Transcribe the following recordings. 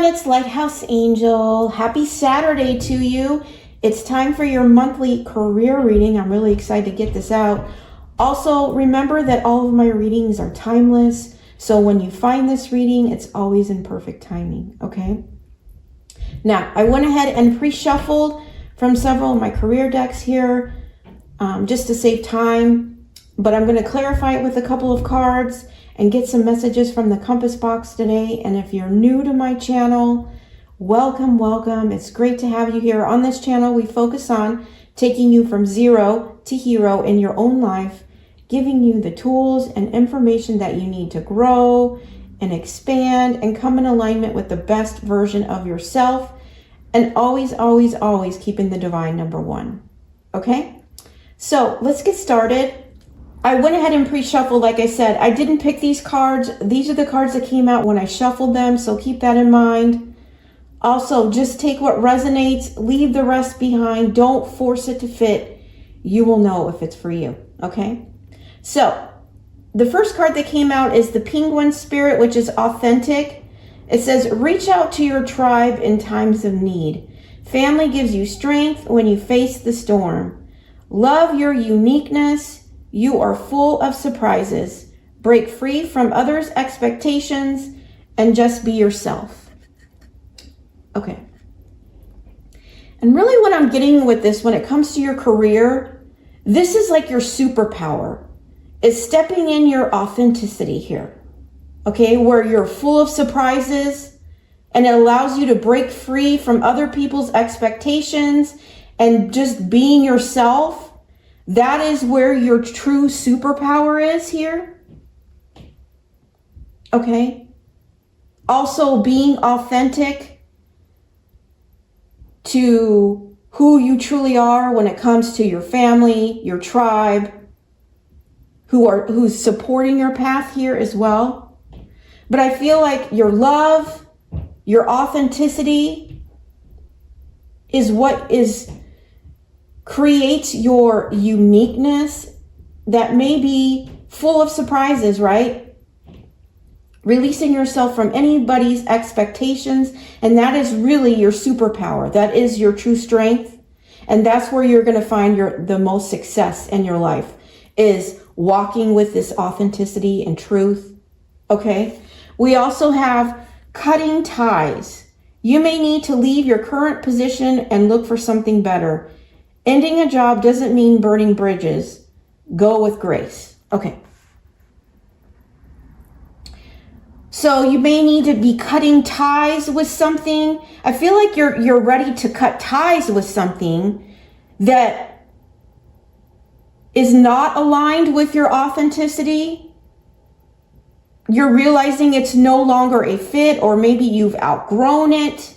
it's Lighthouse Angel. Happy Saturday to you. It's time for your monthly career reading. I'm really excited to get this out. Also, remember that all of my readings are timeless. So when you find this reading, it's always in perfect timing, okay? Now, I went ahead and pre-shuffled from several of my career decks here just to save time. But I'm going to clarify it with a couple of cards and get some messages from the compass box today. And if you're new to my channel, welcome, welcome. It's great to have you here. On this channel, we focus on taking you from zero to hero in your own life, giving you the tools and information that you need to grow and expand and come in alignment with the best version of yourself, and always, always, always keeping the divine number one. Okay? So let's get started. I went ahead and pre-shuffled, like I said. I didn't pick these cards. These are the cards that came out when I shuffled them, so keep that in mind. Also, just take what resonates, leave the rest behind. Don't force it to fit. You will know if it's for you, okay? So, the first card that came out is the Penguin Spirit, which is authentic. It says, reach out to your tribe in times of need. Family gives you strength when you face the storm. Love your uniqueness. You are full of surprises. Break free from others' expectations and just be yourself. Okay. And really what I'm getting with this when it comes to your career, this is like your superpower. It's stepping in your authenticity here. Okay, where you're full of surprises and it allows you to break free from other people's expectations and just being yourself. That is where your true superpower is here. Okay. Also being authentic to who you truly are when it comes to your family, your tribe, who's supporting your path here as well. But I feel like your love, your authenticity is what creates your uniqueness that may be full of surprises, right? Releasing yourself from anybody's expectations. And that is really your superpower. That is your true strength. And that's where you're going to find the most success in your life, is walking with this authenticity and truth. Okay. We also have cutting ties. You may need to leave your current position and look for something better. Ending a job doesn't mean burning bridges. Go with grace. Okay. So you may need to be cutting ties with something. I feel like you're ready to cut ties with something that is not aligned with your authenticity. You're realizing it's no longer a fit, or maybe you've outgrown it.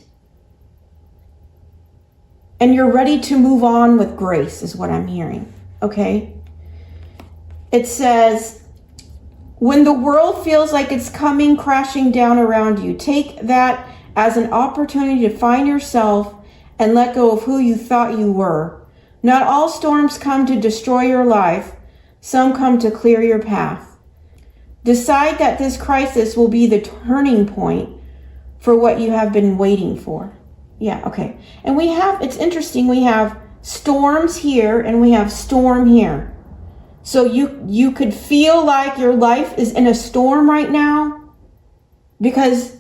And you're ready to move on with grace is what I'm hearing, okay? It says, when the world feels like it's coming crashing down around you, take that as an opportunity to find yourself and let go of who you thought you were. Not all storms come to destroy your life. Some come to clear your path. Decide that this crisis will be the turning point for what you have been waiting for. Yeah, okay. And it's interesting, we have storms here and we have storm here. So you could feel like your life is in a storm right now because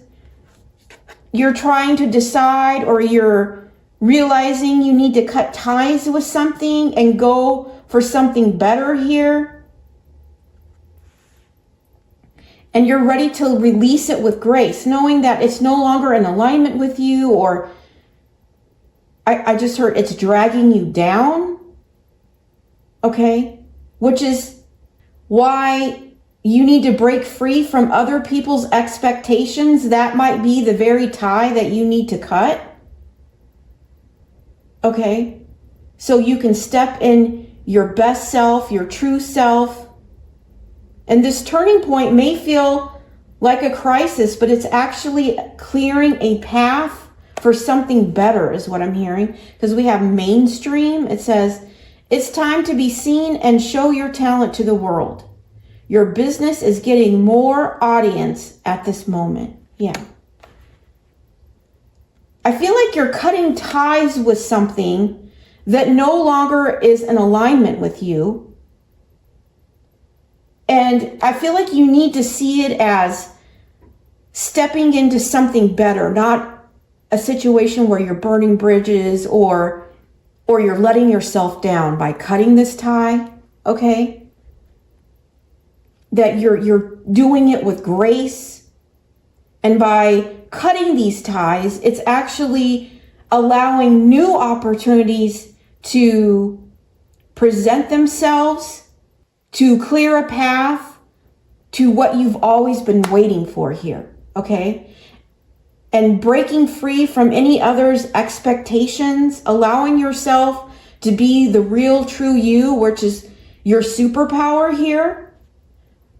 you're trying to decide, or you're realizing you need to cut ties with something and go for something better here. And you're ready to release it with grace, knowing that it's no longer in alignment with you, or I just heard it's dragging you down, okay? Which is why you need to break free from other people's expectations. That might be the very tie that you need to cut, okay? So you can step in your best self, your true self. And this turning point may feel like a crisis, but it's actually clearing a path for something better is what I'm hearing. Because we have mainstream. It says, it's time to be seen and show your talent to the world. Your business is getting more audience at this moment. Yeah. I feel like you're cutting ties with something that no longer is in alignment with you. And I feel like you need to see it as stepping into something better, not a situation where you're burning bridges or you're letting yourself down by cutting this tie, okay? That you're doing it with grace. And by cutting these ties, it's actually allowing new opportunities to present themselves, to clear a path to what you've always been waiting for here, okay? And breaking free from any other's expectations, allowing yourself to be the real true you, which is your superpower here.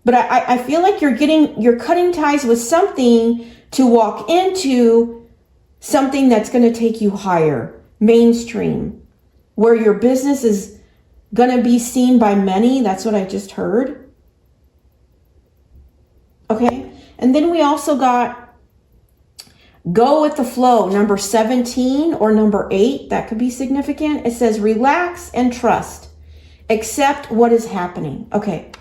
But I feel like you're cutting ties with something to walk into something that's going to take you higher, mainstream, where your business is going to be seen by many. That's what I just heard. Okay. And then we also got go with the flow, number 17 or number 8. That could be significant. It says relax and trust. Accept what is happening. Okay.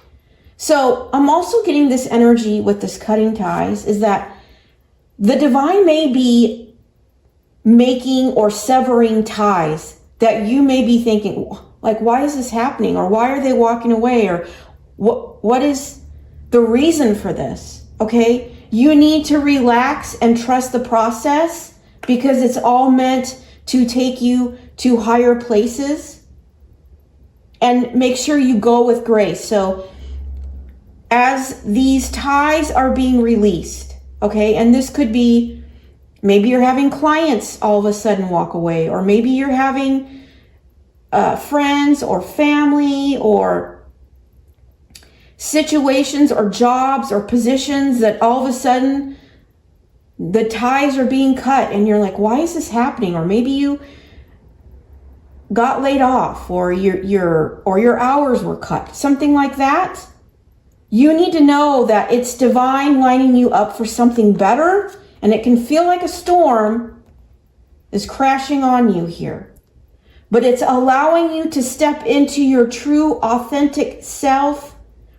So I'm also getting this energy with this cutting ties is that the divine may be making or severing ties that you may be thinking, like, why is this happening? Or why are they walking away? Or what is the reason for this? Okay. You need to relax and trust the process because it's all meant to take you to higher places, and make sure you go with grace. So as these ties are being released, okay, and this could be, maybe you're having clients all of a sudden walk away, or maybe you're having friends or family or situations or jobs or positions that all of a sudden the ties are being cut and you're like, why is this happening? Or maybe you got laid off or your hours were cut, something like that. You need to know that it's divine lining you up for something better, and it can feel like a storm is crashing on you here. But it's allowing you to step into your true, authentic self,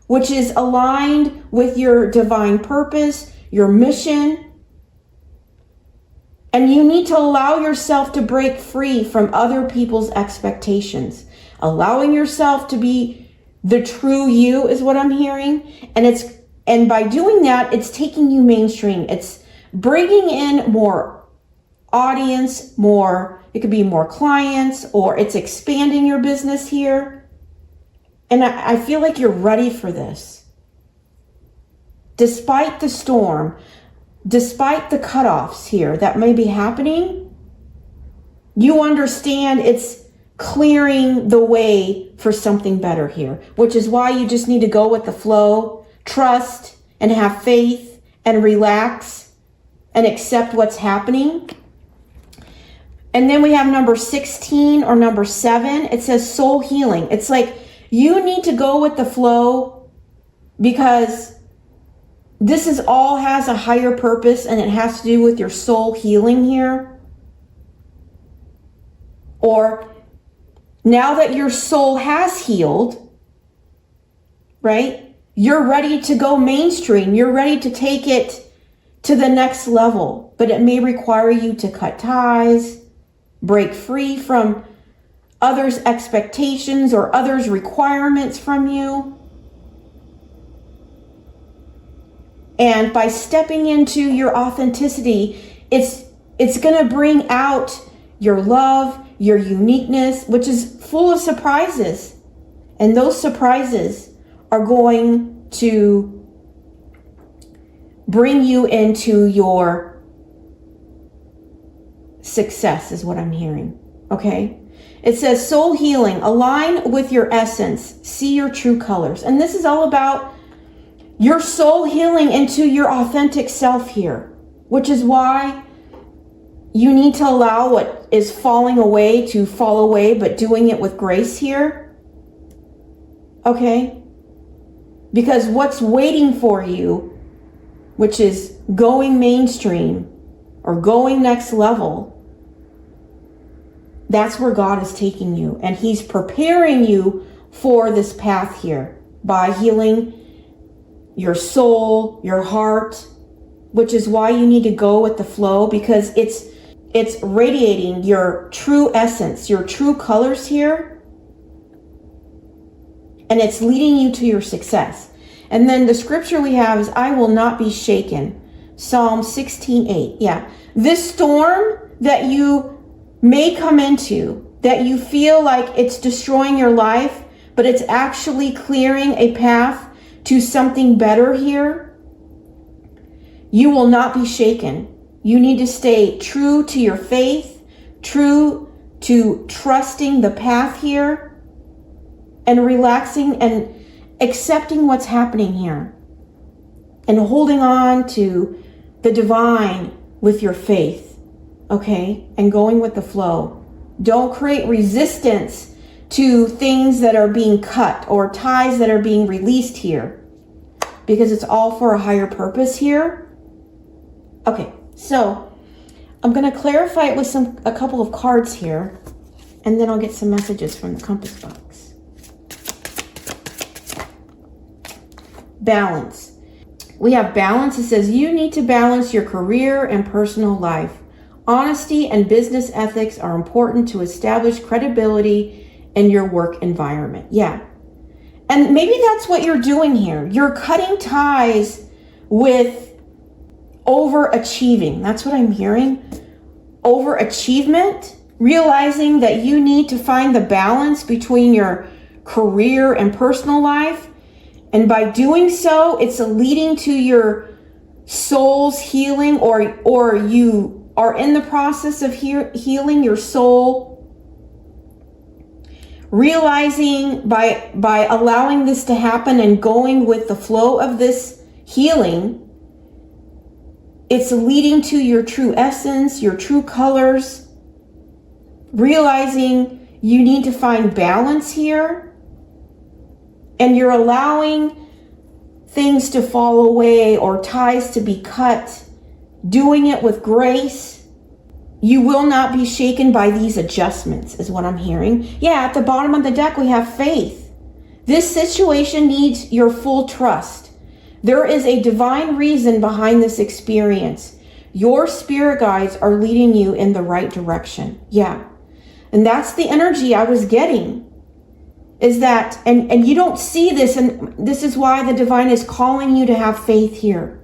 which is aligned with your divine purpose, your mission. And you need to allow yourself to break free from other people's expectations. Allowing yourself to be the true you is what I'm hearing. And by doing that, it's taking you mainstream. It's bringing in more audience, it could be more clients, or it's expanding your business here. And I feel like you're ready for this. Despite the storm, despite the cutoffs here that may be happening, you understand it's clearing the way for something better here, which is why you just need to go with the flow, trust, and have faith, and relax, and accept what's happening. And then we have number 16 or number 7. It says soul healing. It's like you need to go with the flow because this is all has a higher purpose, and it has to do with your soul healing here. Or now that your soul has healed, right? You're ready to go mainstream. You're ready to take it to the next level, but it may require you to cut ties, break free from others' expectations or others' requirements from you. And by stepping into your authenticity, it's going to bring out your love, your uniqueness, which is full of surprises. And those surprises are going to bring you into your success, is what I'm hearing. Okay? It says soul healing, align with your essence, see your true colors. And this is all about your soul healing into your authentic self here, which is why you need to allow what is falling away to fall away, but doing it with grace here. Okay? Because what's waiting for you, which is going mainstream or going next level, That's where God is taking you. And he's preparing you for this path here by healing your soul, your heart, which is why you need to go with the flow, because it's radiating your true essence, your true colors here, and it's leading you to your success. And then the scripture we have is, I will not be shaken. Psalm 16:8. Yeah. This storm that you may come into, that you feel like it's destroying your life, but it's actually clearing a path to something better here, you will not be shaken. You need to stay true to your faith, true to trusting the path here, and relaxing and accepting what's happening here, and holding on to the divine with your faith, okay? And going with the flow. Don't create resistance to things that are being cut or ties that are being released here, because it's all for a higher purpose here. Okay, so I'm going to clarify it with a couple of cards here, and then I'll get some messages from the compass box. Balance. We have balance. It says you need to balance your career and personal life. Honesty and business ethics are important to establish credibility in your work environment. Yeah. And maybe that's what you're doing here. You're cutting ties with overachieving. That's what I'm hearing. Overachievement. Realizing that you need to find the balance between your career and personal life. And by doing so, it's leading to your soul's healing, or you are in the process of healing your soul. Realizing by allowing this to happen and going with the flow of this healing, it's leading to your true essence, your true colors. Realizing you need to find balance here. And you're allowing things to fall away or ties to be cut, doing it with grace. You will not be shaken by these adjustments, is what I'm hearing. Yeah, at the bottom of the deck, we have faith. This situation needs your full trust. There is a divine reason behind this experience. Your spirit guides are leading you in the right direction. Yeah. And that's the energy I was getting. Is that, and you don't see this, and this is why the divine is calling you to have faith here.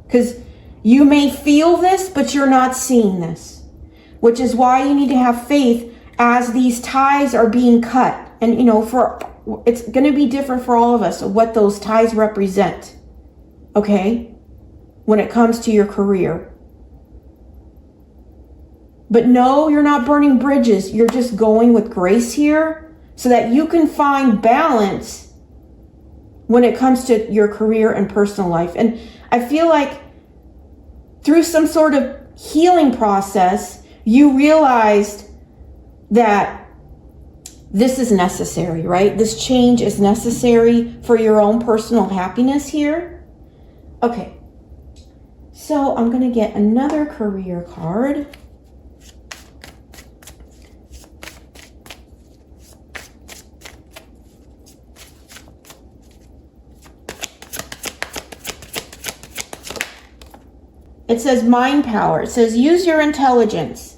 Because you may feel this, but you're not seeing this. Which is why you need to have faith as these ties are being cut. And it's going to be different for all of us, what those ties represent. Okay? When it comes to your career. But no, you're not burning bridges. You're just going with grace here, so that you can find balance when it comes to your career and personal life. And I feel like through some sort of healing process, you realized that this is necessary, right? This change is necessary for your own personal happiness here. Okay, so I'm going to get another career card. It says mind power. It says use your intelligence.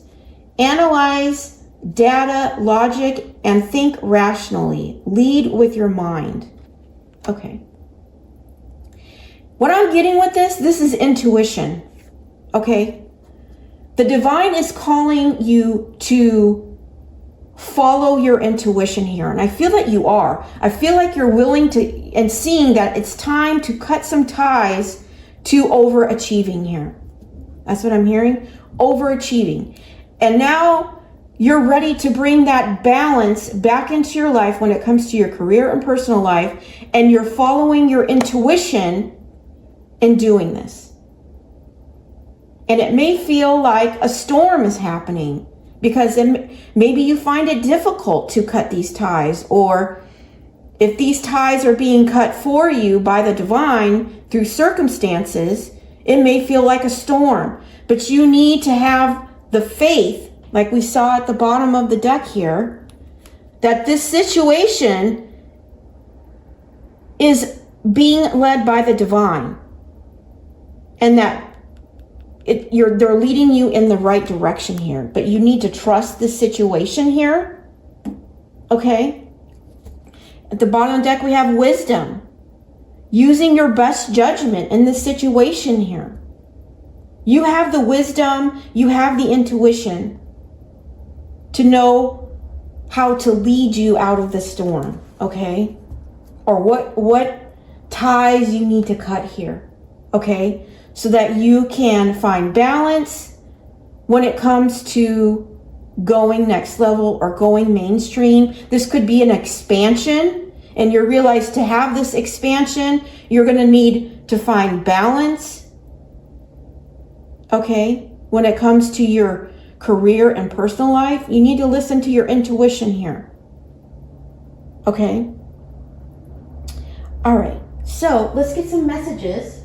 Analyze data, logic, and think rationally. Lead with your mind. Okay. What I'm getting with this is intuition. Okay. The divine is calling you to follow your intuition here. And I feel that you are. I feel like you're willing to, and seeing that it's time to cut some ties to overachieving here. That's what I'm hearing. Overachieving. And now you're ready to bring that balance back into your life when it comes to your career and personal life. And you're following your intuition in doing this. And it may feel like a storm is happening, because maybe you find it difficult to cut these ties, or if these ties are being cut for you by the divine through circumstances, it may feel like a storm. But you need to have the faith like we saw at the bottom of the deck here, that this situation is being led by the divine, and that they're leading you in the right direction here, but you need to trust the situation here. Okay? At the bottom of the deck, we have wisdom. Using your best judgment in this situation here. You have the wisdom, you have the intuition to know how to lead you out of the storm, okay? Or what ties you need to cut here, okay? So that you can find balance when it comes to going next level or going mainstream. This could be an expansion, and you realize to have this expansion, you're going to need to find balance, okay? When it comes to your career and personal life, you need to listen to your intuition here, okay? All right, so let's get some messages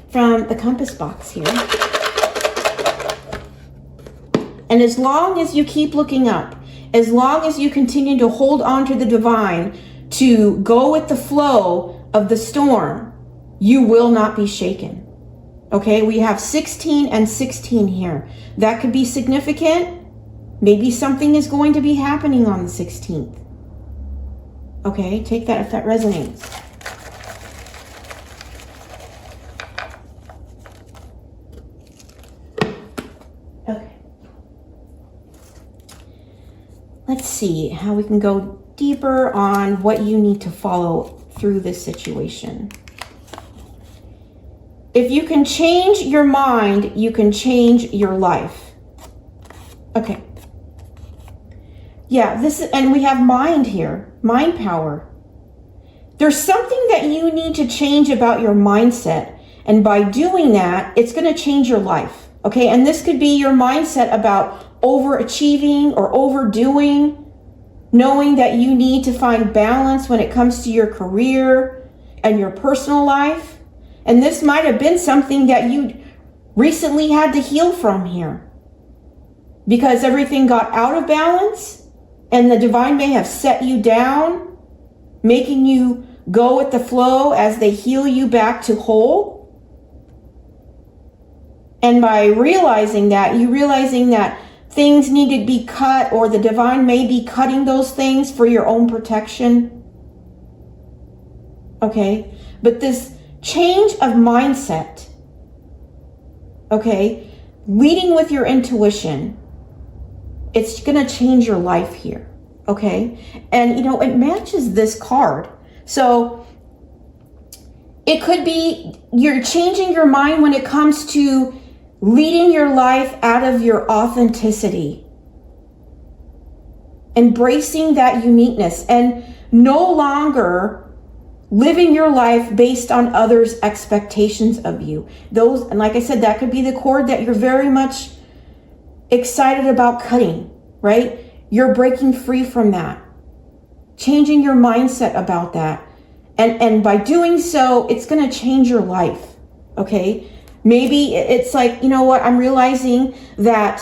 from the compass box here. And as long as you keep looking up, as long as you continue to hold on to the divine, to go with the flow of the storm, you will not be shaken. Okay, we have 16 and 16 here. That could be significant. Maybe something is going to be happening on the 16th. Okay, take that if that resonates. Okay. Let's see how we can go deeper on what you need to follow through this situation. If you can change your mind, you can change your life. Okay. Yeah, and we have mind here, mind power. There's something that you need to change about your mindset. And by doing that, it's going to change your life. Okay. And this could be your mindset about overachieving or overdoing, knowing that you need to find balance when it comes to your career and your personal life. And this might have been something that you recently had to heal from here, because everything got out of balance and the divine may have set you down, making you go with the flow as they heal you back to whole. And by realizing that, you realizing that things need to be cut, or the divine may be cutting those things for your own protection. Okay, but this change of mindset, okay, leading with your intuition, it's going to change your life here, okay? And, it matches this card. So it could be you're changing your mind when it comes to leading your life out of your authenticity, embracing that uniqueness, and no longer living your life based on others' expectations of you. Those, and like I said, that could be the cord that you're very much excited about cutting, right? You're breaking free from that, changing your mindset about that. And by doing so, it's going to change your life, okay? Maybe it's like, you know what, I'm realizing that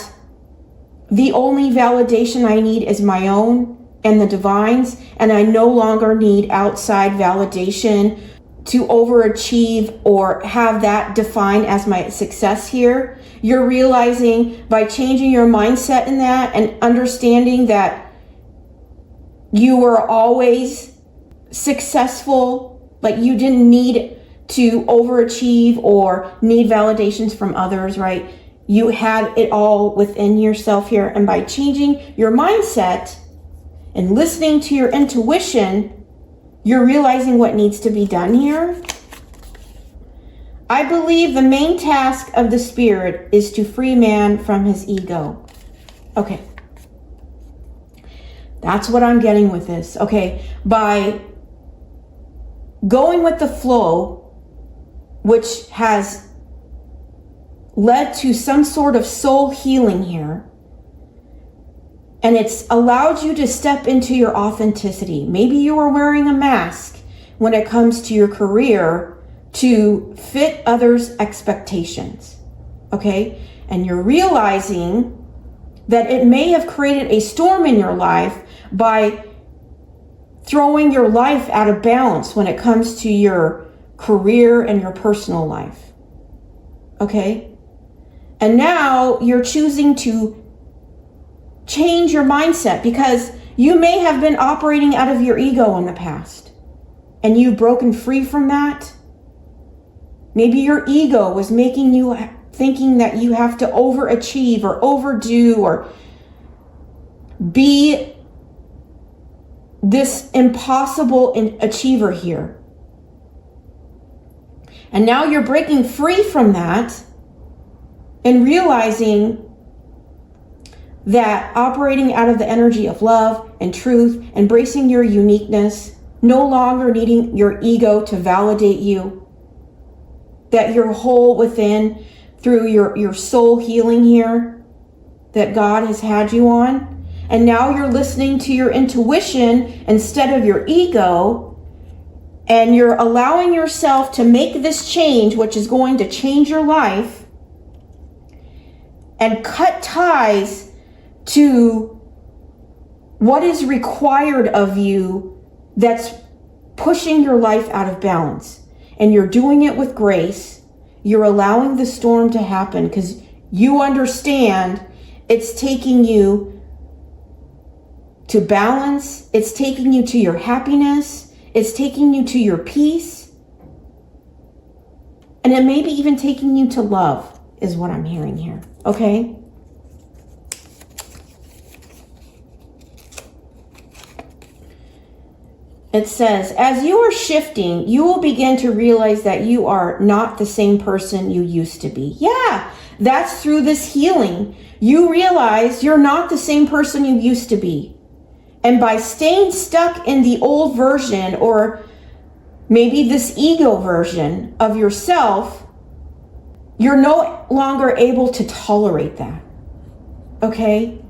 the only validation I need is my own and the divine's, and I no longer need outside validation to overachieve or have that defined as my success here. You're realizing by changing your mindset in that and understanding that you were always successful, like you didn't need to overachieve or need validations from others, right? You had it all within yourself here. And by changing your mindset and listening to your intuition, you're realizing what needs to be done here. I believe the main task of the spirit is to free man from his ego. Okay. That's what I'm getting with this. Okay. By going with the flow, which has led to some sort of soul healing here, and it's allowed you to step into your authenticity. Maybe you were wearing a mask when it comes to your career to fit others' expectations, okay? And you're realizing that it may have created a storm in your life by throwing your life out of balance when it comes to your career and your personal life. Okay? And now you're choosing to change your mindset because you may have been operating out of your ego in the past and you've broken free from that. Maybe your ego was making you thinking that you have to overachieve or overdo or be this impossible achiever here. And now you're breaking free from that and realizing that operating out of the energy of love and truth, embracing your uniqueness, no longer needing your ego to validate you, that you're whole within through your soul healing here that God has had you on. And now you're listening to your intuition instead of your ego, and you're allowing yourself to make this change, which is going to change your life, and cut ties to what is required of you that's pushing your life out of balance. And you're doing it with grace. You're allowing the storm to happen because you understand it's taking you to balance. It's taking you to your happiness. It's taking you to your peace. And it may be even taking you to love is what I'm hearing here. Okay? It says, as you are shifting, you will begin to realize that you are not the same person you used to be. Yeah, that's through this healing. You realize you're not the same person you used to be. And by staying stuck in the old version, or maybe this ego version of yourself, you're no longer able to tolerate that. Okay?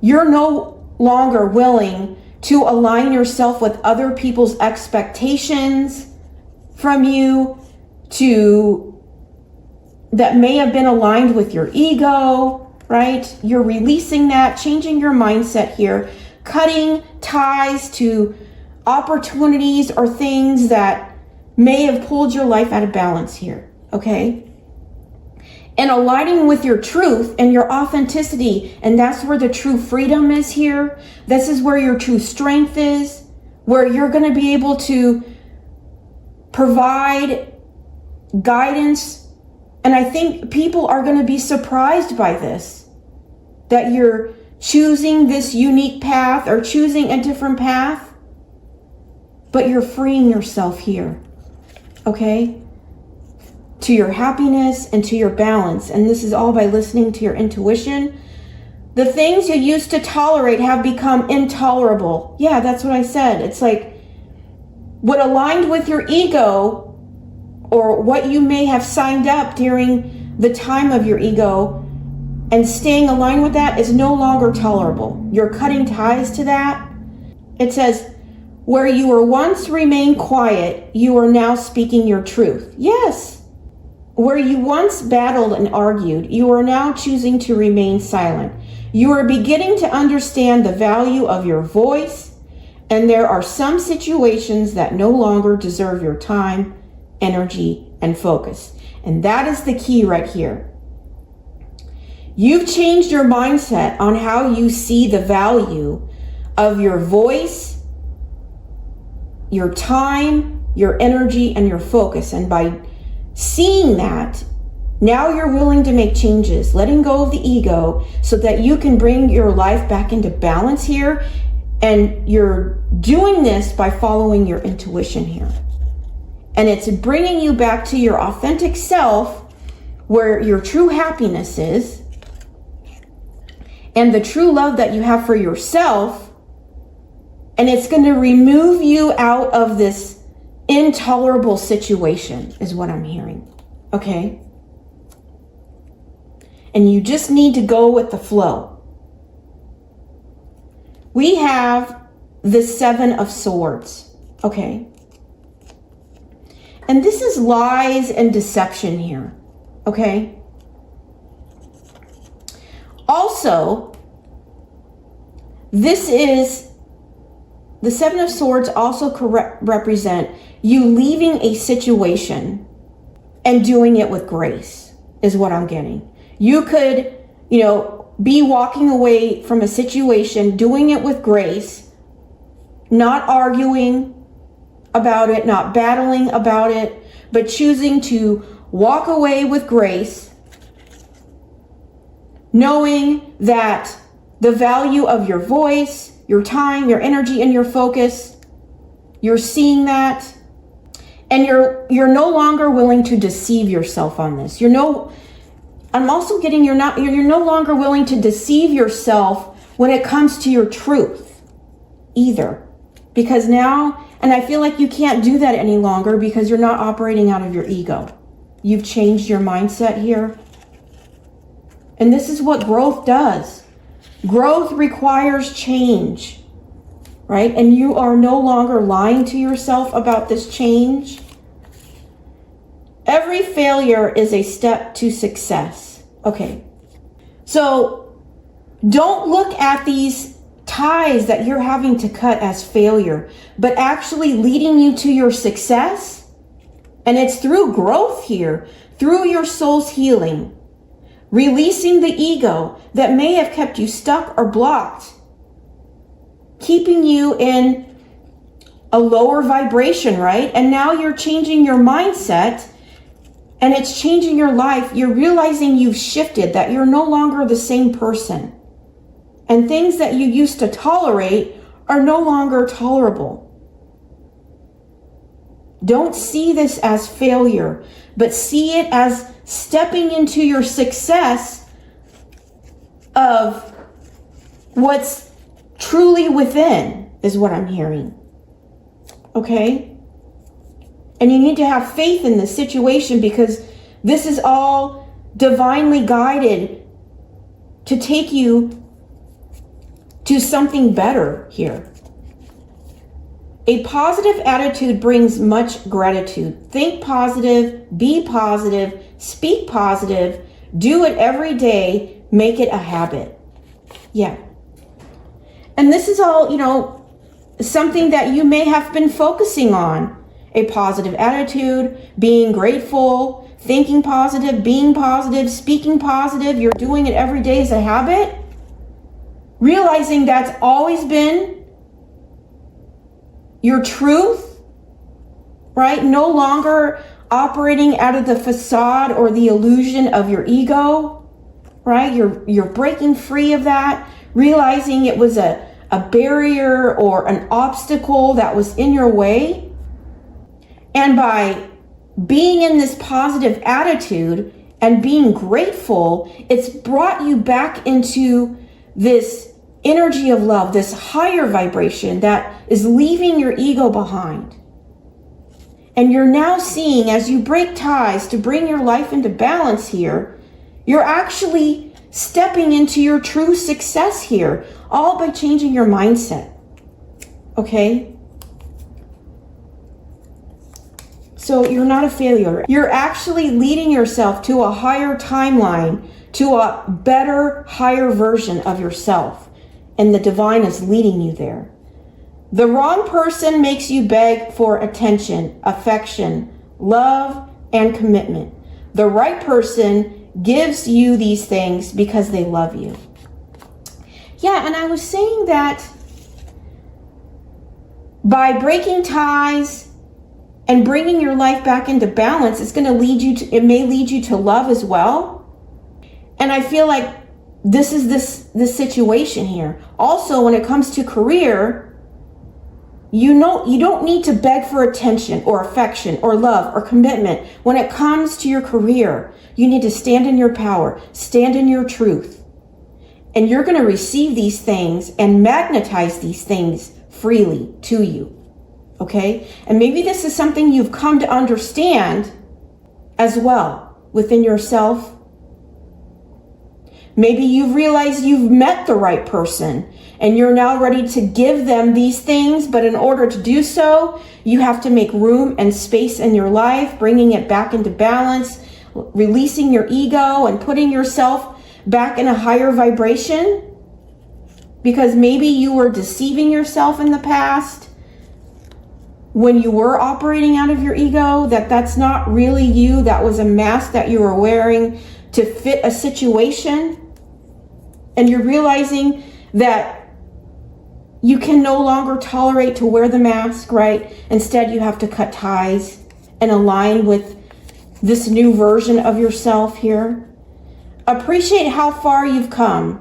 You're no longer willing to align yourself with other people's expectations from you that may have been aligned with your ego, right? You're releasing that, changing your mindset here, cutting ties to opportunities or things that may have pulled your life out of balance here, okay? And aligning with your truth and your authenticity. And that's where the true freedom is here. This is where your true strength is, where you're going to be able to provide guidance. And I think people are going to be surprised by this, that you're choosing this unique path or choosing a different path, but you're freeing yourself here, okay? To your happiness and to your balance. And this is all by listening to your intuition. The things you used to tolerate have become intolerable. Yeah, that's what I said. It's like what aligned with your ego or what you may have signed up during the time of your ego and staying aligned with that is no longer tolerable. You're cutting ties to that. It says, where you were once remained quiet, you are now speaking your truth. Yes. Where you once battled and argued, you are now choosing to remain silent. You are beginning to understand the value of your voice, and there are some situations that no longer deserve your time, energy, and focus. And that is the key right here. You've changed your mindset on how you see the value of your voice, your time, your energy, and your focus. And by seeing that, now you're willing to make changes, letting go of the ego so that you can bring your life back into balance here. And you're doing this by following your intuition here. And it's bringing you back to your authentic self where your true happiness is and the true love that you have for yourself. And it's going to remove you out of this intolerable situation is what I'm hearing. Okay? And you just need to go with the flow. We have the 7 of Swords. Okay? And this is lies and deception here. Okay? Also, This is, the Seven of Swords also represent you leaving a situation and doing it with grace, is what I'm getting. You could, be walking away from a situation, doing it with grace, not arguing about it, not battling about it, but choosing to walk away with grace, knowing that the value of your voice, your time, your energy, and your focus, you're seeing that, and you're no longer willing to deceive yourself on this. I'm also getting you're no longer willing to deceive yourself when it comes to your truth either. Because now, and I feel like you can't do that any longer because you're not operating out of your ego. You've changed your mindset here. And this is what growth does. Growth requires change, right? And you are no longer lying to yourself about this change. Every failure is a step to success. Okay. So don't look at these ties that you're having to cut as failure, but actually leading you to your success. And it's through growth here, through your soul's healing, releasing the ego that may have kept you stuck or blocked, keeping you in a lower vibration, right? And now you're changing your mindset and it's changing your life. You're realizing you've shifted, that you're no longer the same person. And things that you used to tolerate are no longer tolerable. Don't see this as failure, but see it as stepping into your success of what's truly within, is what I'm hearing. Okay? And you need to have faith in this situation because this is all divinely guided to take you to something better here. A positive attitude brings much gratitude. Think positive, be positive, speak positive, do it every day, make it a habit. Yeah. And this is all, something that you may have been focusing on. A positive attitude, being grateful, thinking positive, being positive, speaking positive. You're doing it every day as a habit. Realizing that's always been your truth, right? No longer operating out of the facade or the illusion of your ego, right? You're breaking free of that, realizing it was a barrier or an obstacle that was in your way. And by being in this positive attitude and being grateful, it's brought you back into this energy of love, this higher vibration that is leaving your ego behind. And you're now seeing, as you break ties to bring your life into balance here, you're actually stepping into your true success here, all by changing your mindset. Okay? So you're not a failure. You're actually leading yourself to a higher timeline, to a better, higher version of yourself. And the divine is leading you there. The wrong person makes you beg for attention, affection, love, and commitment. The right person gives you these things because they love you. Yeah, and I was saying that by breaking ties and bringing your life back into balance, it may lead you to love as well. And I feel like this is this situation here. Also, when it comes to career, you don't need to beg for attention or affection or love or commitment. When it comes to your career, you need to stand in your power, stand in your truth. And you're going to receive these things and magnetize these things freely to you. Okay? And maybe this is something you've come to understand as well within yourself. Maybe you've realized you've met the right person and you're now ready to give them these things, but in order to do so, you have to make room and space in your life, bringing it back into balance, releasing your ego and putting yourself back in a higher vibration. because maybe you were deceiving yourself in the past when you were operating out of your ego, that's not really you. That was a mask that you were wearing to fit a situation. And you're realizing that you can no longer tolerate to wear the mask, right? Instead, you have to cut ties and align with this new version of yourself here. Appreciate how far you've come.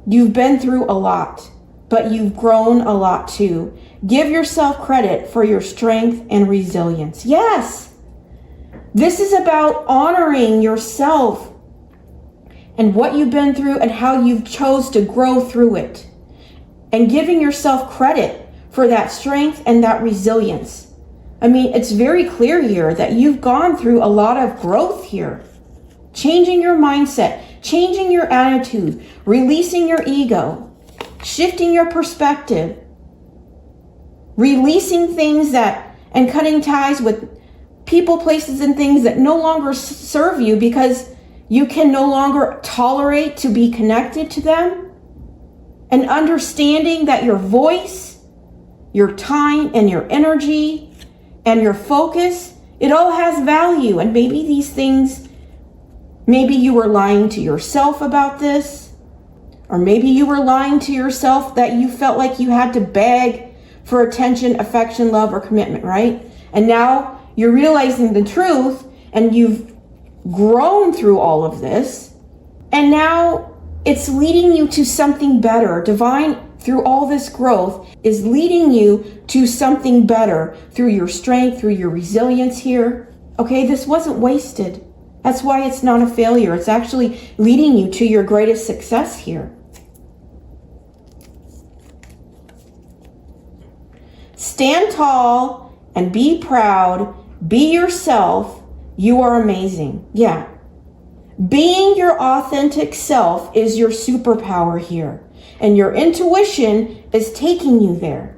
You've been through a lot, but you've grown a lot too. Give yourself credit for your strength and resilience. Yes, this is about honoring yourself and what you've been through and how you've chose to grow through it, and giving yourself credit for that strength and that resilience. I mean, it's very clear here that you've gone through a lot of growth here. Changing your mindset, changing your attitude, releasing your ego, shifting your perspective, releasing things and cutting ties with people, places, and things that no longer serve you because you can no longer tolerate to be connected to them. And understanding that your voice, your time, and your energy, and your focus, it all has value. And maybe these things, maybe you were lying to yourself about this, or maybe you were lying to yourself that you felt like you had to beg for attention, affection, love, or commitment, right? And now you're realizing the truth, and you've grown through all of this, and now it's leading you to something better. Divine, through all this growth, is leading you to something better through your strength, through your resilience here. Okay, this wasn't wasted. That's why it's not a failure. It's actually leading you to your greatest success here. Stand tall and be proud. Be yourself. You are amazing. Yeah. Being your authentic self is your superpower here. And your intuition is taking you there.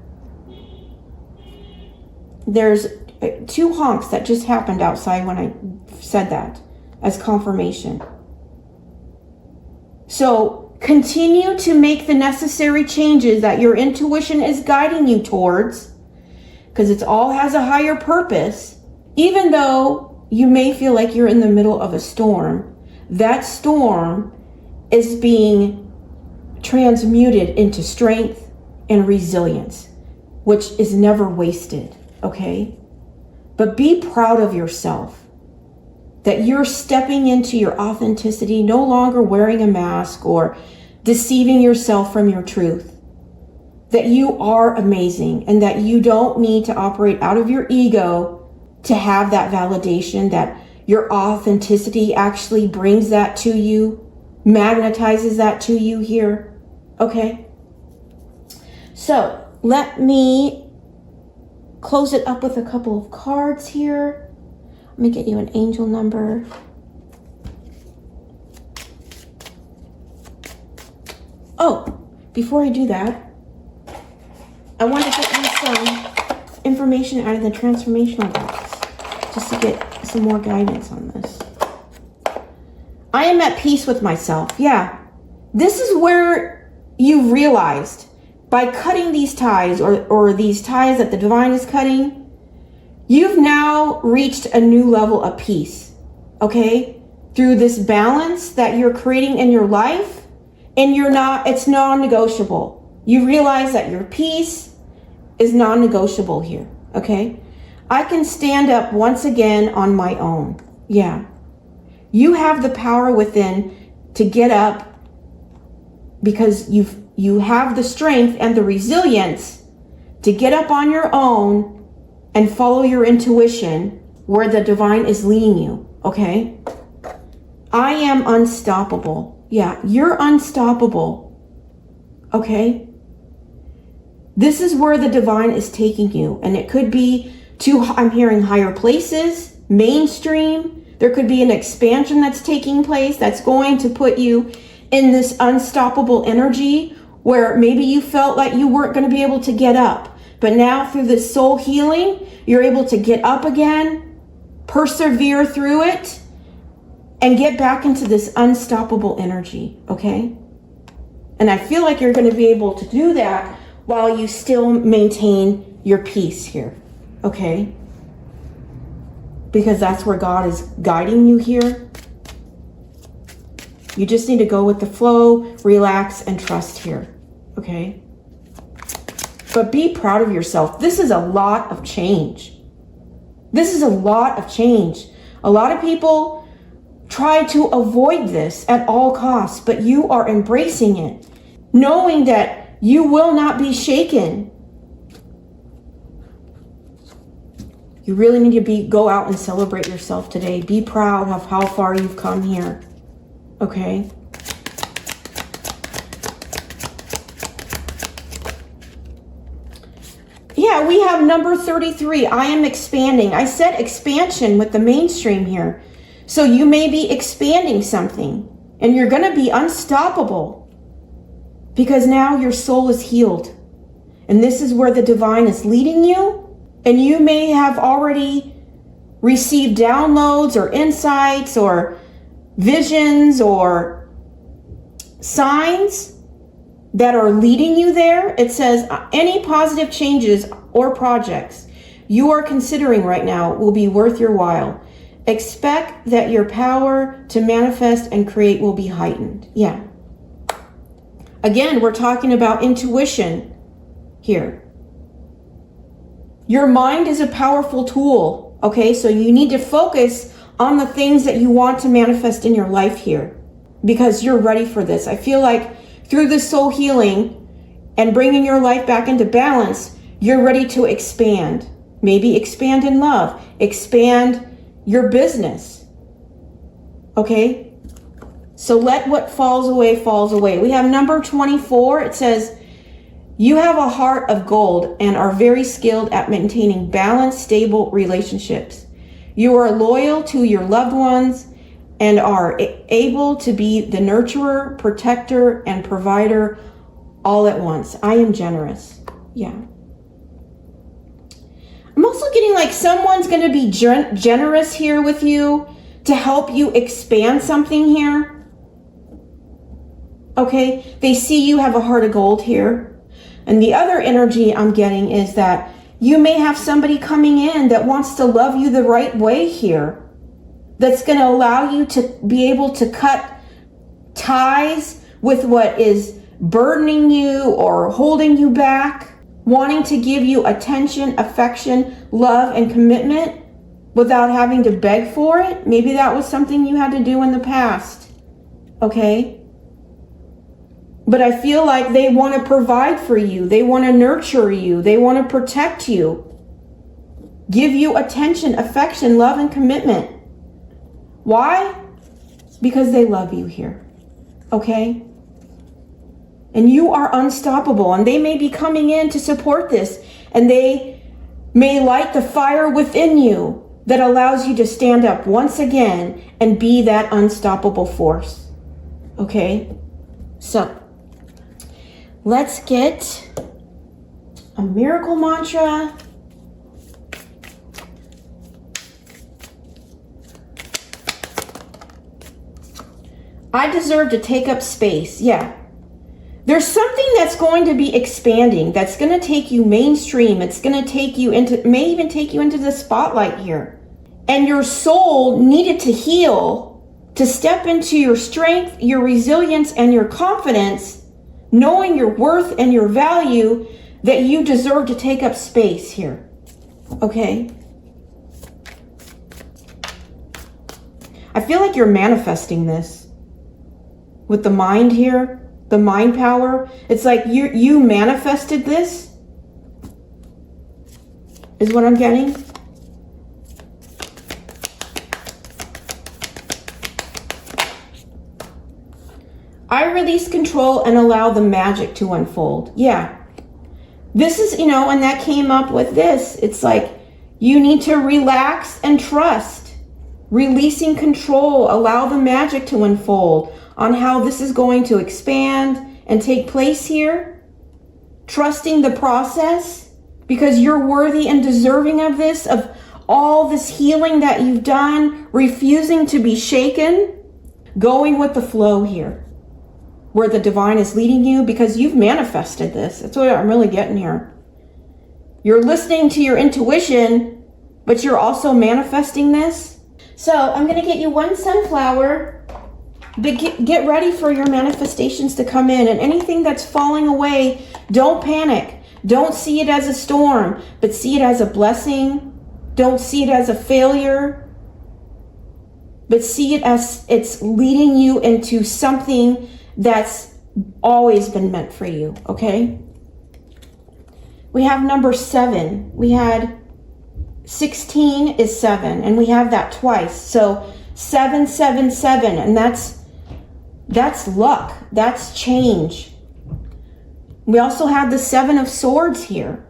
There's 2 honks that just happened outside when I said that as confirmation. So continue to make the necessary changes that your intuition is guiding you towards, because it all has a higher purpose. Even though you may feel like you're in the middle of a storm, that storm is being transmuted into strength and resilience, which is never wasted, okay? But be proud of yourself, that you're stepping into your authenticity, no longer wearing a mask or deceiving yourself from your truth, that you are amazing and that you don't need to operate out of your ego to have that validation, that your authenticity actually brings that to you, magnetizes that to you here. Okay? So let me close it up with a couple of cards here. Let me get you an angel number. Oh, before I do that, I want to get you some information out of the transformational box, just to get some more guidance on this. I am at peace with myself. Yeah. This is where you realized by cutting these ties or these ties that the divine is cutting, you've now reached a new level of peace. Okay? Through this balance that you're creating in your life, and it's non-negotiable. You realize that your peace is non-negotiable here. Okay? I can stand up once again on my own. Yeah. You have the power within to get up because you have the strength and the resilience to get up on your own and follow your intuition where the divine is leading you. Okay? I am unstoppable. Yeah, you're unstoppable. Okay? This is where the divine is taking you, and it could be I'm hearing higher places, mainstream. There could be an expansion that's taking place that's going to put you in this unstoppable energy where maybe you felt like you weren't going to be able to get up. But now through this soul healing, you're able to get up again, persevere through it, and get back into this unstoppable energy, okay? And I feel like you're going to be able to do that while you still maintain your peace here. Okay? Because that's where God is guiding you here. You just need to go with the flow, relax, and trust here. Okay? But be proud of yourself. This is a lot of change. This is a lot of change. A lot of people try to avoid this at all costs, but you are embracing it, knowing that you will not be shaken. You really need to go out and celebrate yourself today. Be proud of how far you've come here. Okay? Yeah, we have number 33. I am expanding. I said expansion with the mainstream here. So you may be expanding something and you're going to be unstoppable because now your soul is healed. And this is where the divine is leading you. And you may have already received downloads or insights or visions or signs that are leading you there. It says any positive changes or projects you are considering right now will be worth your while. Expect that your power to manifest and create will be heightened. Yeah. Again, we're talking about intuition here. Your mind is a powerful tool. Okay, so you need to focus on the things that you want to manifest in your life here because you're ready for this. I feel like through this soul healing and bringing your life back into balance, you're ready to expand. Maybe expand in love, expand your business. Okay? So let what falls away, falls away. We have number 24. It says, you have a heart of gold and are very skilled at maintaining balanced, stable relationships. You are loyal to your loved ones and are able to be the nurturer, protector, and provider all at once. I am generous. Yeah. I'm also getting like someone's going to be generous here with you to help you expand something here. Okay, they see you have a heart of gold here. And the other energy I'm getting is that you may have somebody coming in that wants to love you the right way here. That's going to allow you to be able to cut ties with what is burdening you or holding you back. Wanting to give you attention, affection, love, and commitment without having to beg for it. Maybe that was something you had to do in the past. Okay? But I feel like they want to provide for you. They want to nurture you. They want to protect you. Give you attention, affection, love, and commitment. Why? Because they love you here. Okay? And you are unstoppable. And they may be coming in to support this. And they may light the fire within you that allows you to stand up once again and be that unstoppable force. Okay? So, let's get a miracle mantra. I deserve to take up space. Yeah. There's something that's going to be expanding, that's going to take you mainstream. It's going to take you into, may even take you into the spotlight here. And your soul needed to heal, to step into your strength, your resilience, and your confidence, knowing your worth and your value, that you deserve to take up space here. Okay? I feel like you're manifesting this with the mind here. The mind power, it's like you manifested this, is what I'm getting. I release control and allow the magic to unfold. Yeah. This is, and that came up with this. It's like you need to relax and trust. Releasing control, allow the magic to unfold on how this is going to expand and take place here. Trusting the process because you're worthy and deserving of this, of all this healing that you've done, refusing to be shaken, going with the flow here. where the divine is leading you, because you've manifested this. That's what I'm really getting here. You're listening to your intuition, but you're also manifesting this. So I'm going to get you one sunflower, but get ready for your manifestations to come in. And anything that's falling away, don't panic. Don't see it as a storm, but see it as a blessing. Don't see it as a failure, but see it as it's leading you into something that's always been meant for you, okay? We have number 7. We had 16 is 7, and we have that twice. So 777, and that's luck. That's change. We also have the 7 of Swords here.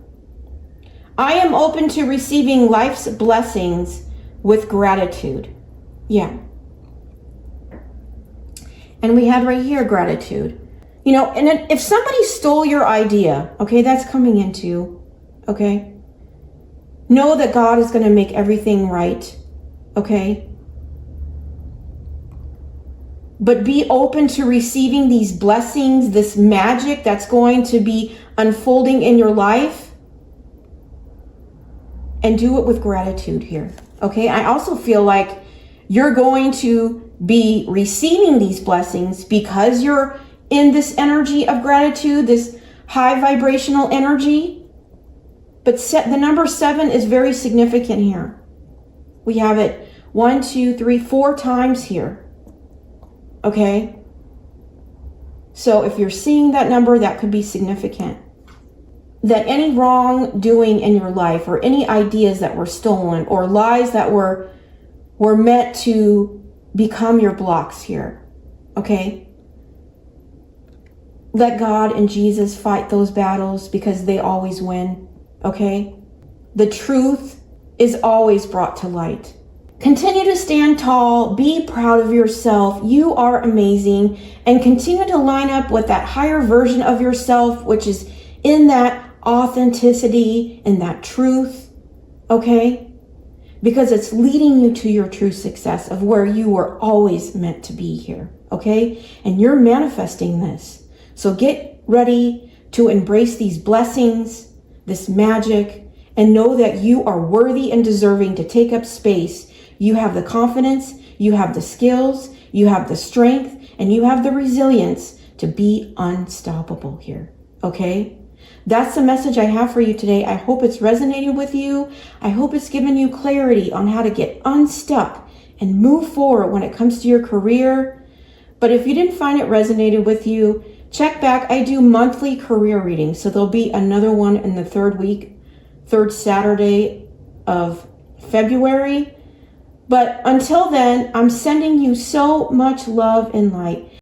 I am open to receiving life's blessings with gratitude. Yeah. And we had right here gratitude. You know, and if somebody stole your idea, okay, that's coming into, okay? Know that God is going to make everything right, okay? But be open to receiving these blessings, this magic that's going to be unfolding in your life. And do it with gratitude here, okay? I also feel like you're going to be receiving these blessings because you're in this energy of gratitude, this high vibrational energy. But the number 7 is very significant here. We have it 1, 2, 3, 4 times here. Okay? So if you're seeing that number, that could be significant. That any wrongdoing in your life, or any ideas that were stolen, or lies that were meant to become your blocks here. Okay? Let God and Jesus fight those battles, because they always win. Okay? The truth is always brought to light. Continue to stand tall. Be proud of yourself. You are amazing. And continue to line up with that higher version of yourself, which is in that authenticity and that truth. Okay? Because it's leading you to your true success of where you were always meant to be here. Okay? And you're manifesting this. So get ready to embrace these blessings, this magic, and know that you are worthy and deserving to take up space. You have the confidence, you have the skills, you have the strength, and you have the resilience to be unstoppable here. Okay? That's the message I have for you today. I hope it's resonated with you. I hope it's given you clarity on how to get unstuck and move forward when it comes to your career. But if you didn't find it resonated with you, check back. I do monthly career readings. So there'll be another one in the third Saturday of February. But until then, I'm sending you so much love and light.